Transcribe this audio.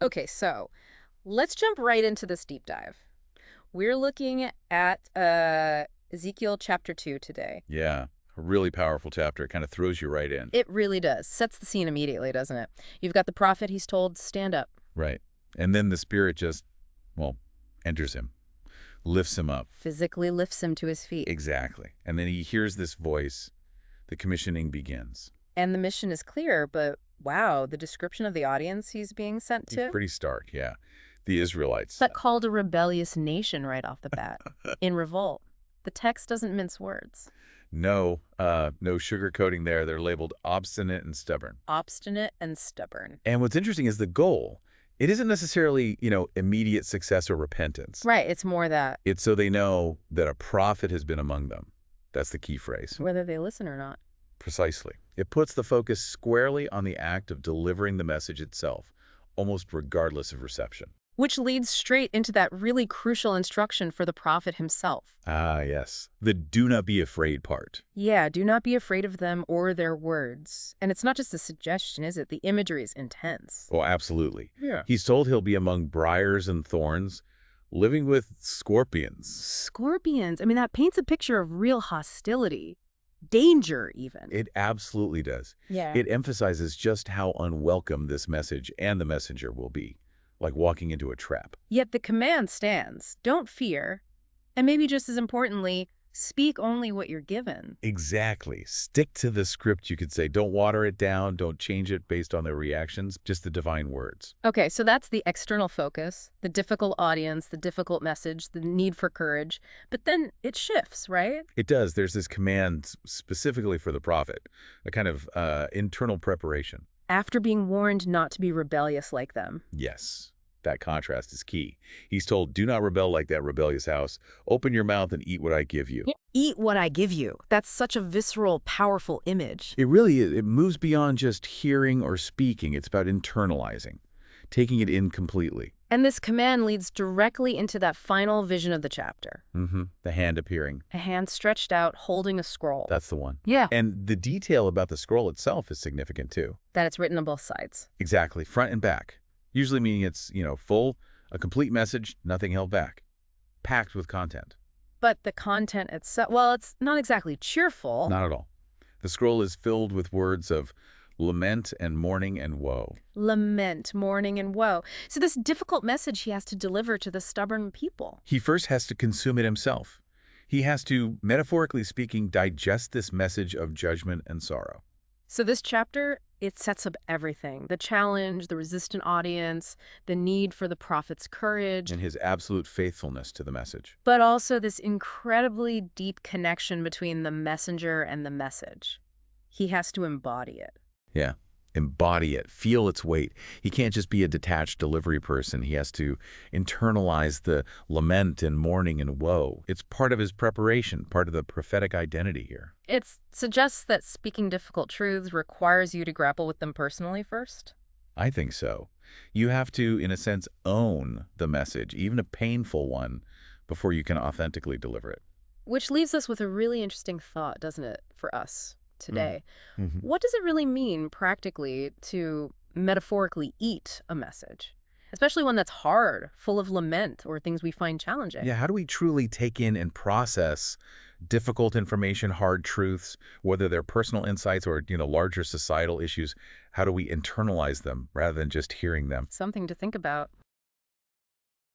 Okay, so let's jump right into this deep dive. We're looking at Ezekiel chapter 2 today. Yeah, a really powerful chapter. It kind of throws you right in. It really does. Sets the scene immediately, doesn't it? You've got the prophet, he's told, stand up. Right. And then the Spirit just, well, enters him, lifts him up. Physically lifts him to his feet. Exactly. And then he hears this voice. The commissioning begins. And the mission is clear, but wow, the description of the audience he's being sent to? It's pretty stark, yeah. The Israelites. But called a rebellious nation right off the bat, in revolt. The text doesn't mince words. No sugarcoating there. They're labeled obstinate and stubborn. Obstinate and stubborn. And what's interesting is the goal. It isn't necessarily, immediate success or repentance. Right, it's more that. It's so they know that a prophet has been among them. That's the key phrase. Whether they listen or not. Precisely. It puts the focus squarely on the act of delivering the message itself, almost regardless of reception. Which leads straight into that really crucial instruction for the prophet himself. Ah, yes. The do not be afraid part. Yeah, do not be afraid of them or their words. And it's not just a suggestion, is it? The imagery is intense. Oh, absolutely. Yeah. He's told he'll be among briars and thorns, living with scorpions. Scorpions. I mean, that paints a picture of real hostility. Danger, even. It absolutely does. Yeah. It emphasizes just how unwelcome this message and the messenger will be, like walking into a trap. Yet the command stands. Don't fear. And maybe just as importantly, speak only what you're given. Exactly. Stick to the script, you could say. Don't water it down. Don't change it based on their reactions. Just the divine words. Okay, so that's the external focus, the difficult audience, the difficult message, the need for courage. But then it shifts, right? It does. There's this command specifically for the prophet, a kind of internal preparation. After being warned not to be rebellious like them. Yes. That contrast is key. He's told, do not rebel like that rebellious house. Open your mouth and eat what I give you. Eat what I give you. That's such a visceral, powerful image. It really is. It moves beyond just hearing or speaking. It's about internalizing, taking it in completely. And this command leads directly into that final vision of the chapter. The hand appearing. A hand stretched out, holding a scroll. That's the one. Yeah. And the detail about the scroll itself is significant, too. That it's written on both sides. Exactly. Front and back. Usually meaning it's, full, a complete message, nothing held back. Packed with content. But the content itself, well, it's not exactly cheerful. Not at all. The scroll is filled with words of lament and mourning and woe. Lament, mourning, and woe. So this difficult message he has to deliver to the stubborn people. He first has to consume it himself. He has to, metaphorically speaking, digest this message of judgment and sorrow. So this chapter, it sets up everything. The challenge, the resistant audience, the need for the prophet's courage. And his absolute faithfulness to the message. But also this incredibly deep connection between the messenger and the message. He has to embody it. Yeah. Embody it, feel its weight. He can't just be a detached delivery person. He has to internalize the lament and mourning and woe. It's part of his preparation, part of the prophetic identity here. It suggests that speaking difficult truths requires you to grapple with them personally first? I think so. You have to, in a sense, own the message, even a painful one, before you can authentically deliver it. Which leaves us with a really interesting thought, doesn't it, for us today? What does it really mean practically to metaphorically eat a message? Especially one that's hard, full of lament or things we find challenging. Yeah, how do we truly take in and process difficult information, hard truths, whether they're personal insights or, larger societal issues? How do we internalize them rather than just hearing them? Something to think about.